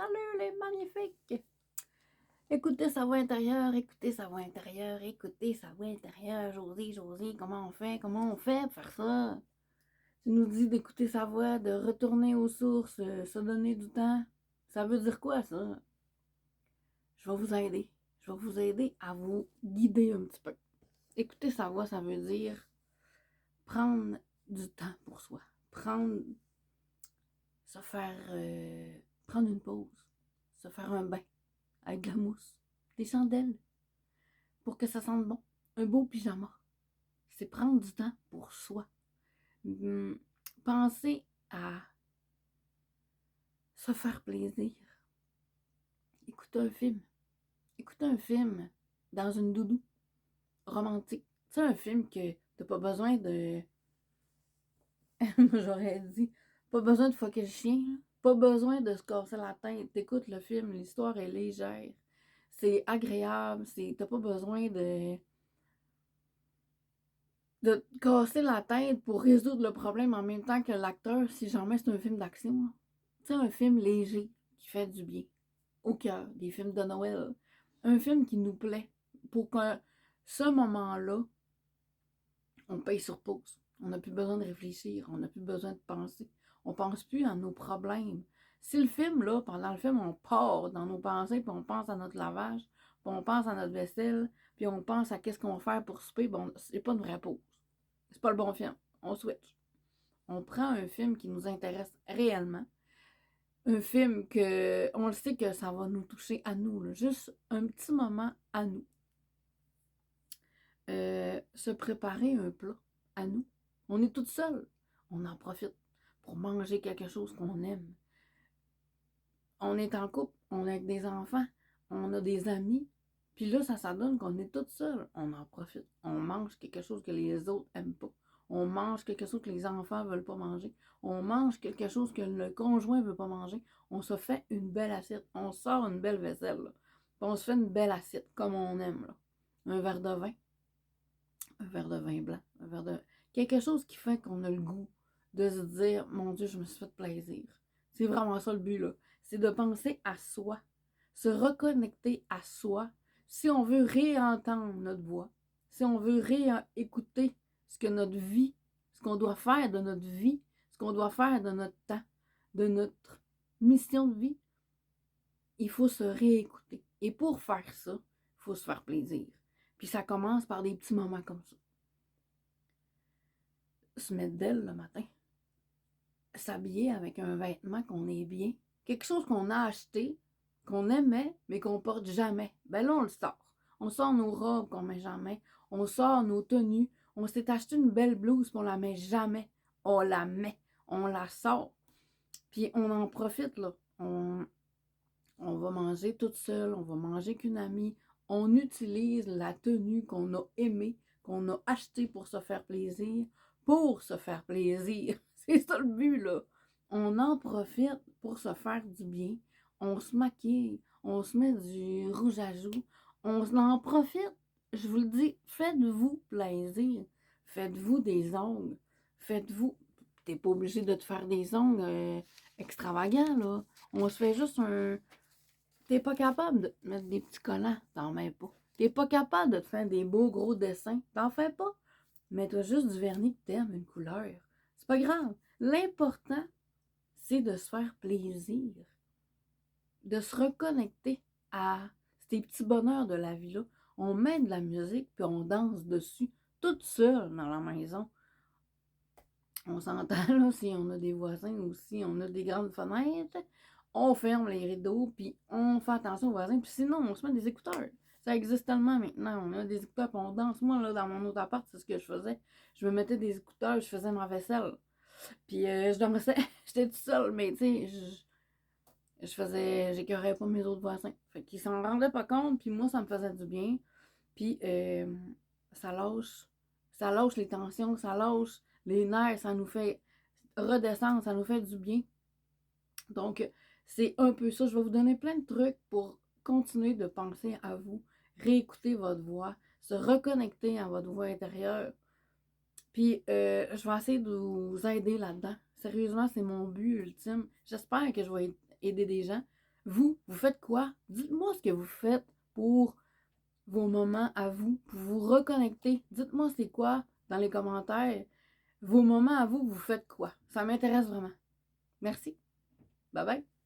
Salut les magnifiques! Écoutez sa voix intérieure, écoutez sa voix intérieure, écoutez sa voix intérieure. Josie, Josie, comment on fait pour faire ça? Tu nous dis d'écouter sa voix, de retourner aux sources, se donner du temps. Ça veut dire quoi, ça? Je vais vous aider. Je vais vous aider à vous guider un petit peu. Écouter sa voix, ça veut dire prendre du temps pour soi. Se faire, prendre une pause. Se faire un bain avec de la mousse, des chandelles, pour que ça sente bon. Un beau pyjama. C'est prendre du temps pour soi. Penser à se faire plaisir. Écouter un film. Écouter un film dans une doudou romantique. Tu sais, un film que t'as pas besoin de... J'aurais dit, pas besoin de fucker le chien, là. Pas besoin de se casser la tête. T'écoutes le film, l'histoire est légère. C'est agréable, t'as pas besoin de te casser la tête pour résoudre le problème en même temps que l'acteur, si jamais c'est un film d'action. Tu sais, un film léger qui fait du bien au cœur, des films de Noël. Un film qui nous plaît pour que ce moment-là, on paye sur pause. On n'a plus besoin de réfléchir, on n'a plus besoin de penser. On pense plus à nos problèmes. Si le film, là, pendant le film, on part dans nos pensées, puis on pense à notre lavage, puis on pense à notre vaisselle, puis on pense à qu'est-ce qu'on va faire pour souper, bon, c'est pas une vraie pause. C'est pas le bon film. On switch. On prend un film qui nous intéresse réellement. Un film que, on le sait que ça va nous toucher à nous, là. Juste un petit moment à nous. Se préparer un plat à nous. On est toute seule. On en profite pour manger quelque chose qu'on aime. On est en couple, on est avec des enfants, on a des amis. Puis là, ça donne qu'on est toute seule. On en profite. On mange quelque chose que les autres aiment pas. On mange quelque chose que les enfants veulent pas manger. On mange quelque chose que le conjoint veut pas manger. On se fait une belle assiette. On sort une belle vaisselle, là. Puis on se fait une belle assiette, comme on aime, là. Un verre de vin. Un verre de vin blanc. Un verre de... Quelque chose qui fait qu'on a le goût de se dire, mon Dieu, je me suis fait plaisir. C'est vraiment ça le but, là. C'est de penser à soi. Se reconnecter à soi. Si on veut réentendre notre voix. Si on veut réécouter ce que notre vie, ce qu'on doit faire de notre vie, ce qu'on doit faire de notre temps, de notre mission de vie, il faut se réécouter. Et pour faire ça, il faut se faire plaisir. Puis ça commence par des petits moments comme ça. Se mettre d'elle le matin. S'habiller avec un vêtement qu'on est bien. Quelque chose qu'on a acheté, qu'on aimait, mais qu'on porte jamais. Ben là, on le sort. On sort nos robes qu'on met jamais. On sort nos tenues. On s'est acheté une belle blouse, puis on la met jamais. On la met. On la sort. Puis on en profite, là. On va manger toute seule. On va manger qu'une amie. On utilise la tenue qu'on a aimée, qu'on a achetée pour se faire plaisir. Pour se faire plaisir. C'est ça le but, là. On en profite pour se faire du bien. On se maquille. On se met du rouge à joues. On en profite. Je vous le dis, faites-vous plaisir. Faites-vous des ongles. Faites-vous... T'es pas obligé de te faire des ongles extravagants, là. On se fait juste un... T'es pas capable de te mettre des petits collants, t'en mets pas. T'es pas capable de te faire des beaux gros dessins, t'en fais pas. Mets-toi juste du vernis que t'aimes, une couleur. C'est pas grave. L'important, c'est de se faire plaisir. De se reconnecter à ces petits bonheurs de la vie-là. On met de la musique, puis on danse dessus, toute seule dans la maison. On s'entend, là, si on a des voisins ou si on a des grandes fenêtres, on ferme les rideaux, puis on fait attention aux voisins, puis sinon, on se met des écouteurs. Ça existe tellement maintenant. On a des écouteurs, puis on danse. Moi, là, dans mon autre appart, c'est ce que je faisais. Je me mettais des écouteurs, je faisais ma vaisselle. Puis je dansais. J'étais toute seule, mais tu sais, j'écœurais pas mes autres voisins. Fait qu'ils s'en rendaient pas compte, puis moi, ça me faisait du bien. Puis ça lâche les tensions, ça lâche les nerfs, ça nous fait redescendre, ça nous fait du bien. Donc, c'est un peu ça. Je vais vous donner plein de trucs pour continuer de penser à vous, réécouter votre voix, se reconnecter à votre voix intérieure. Puis, je vais essayer de vous aider là-dedans. Sérieusement, c'est mon but ultime. J'espère que je vais aider des gens. Vous faites quoi? Dites-moi ce que vous faites pour vos moments à vous, pour vous reconnecter. Dites-moi c'est quoi dans les commentaires. Vos moments à vous, vous faites quoi? Ça m'intéresse vraiment. Merci. Bye bye.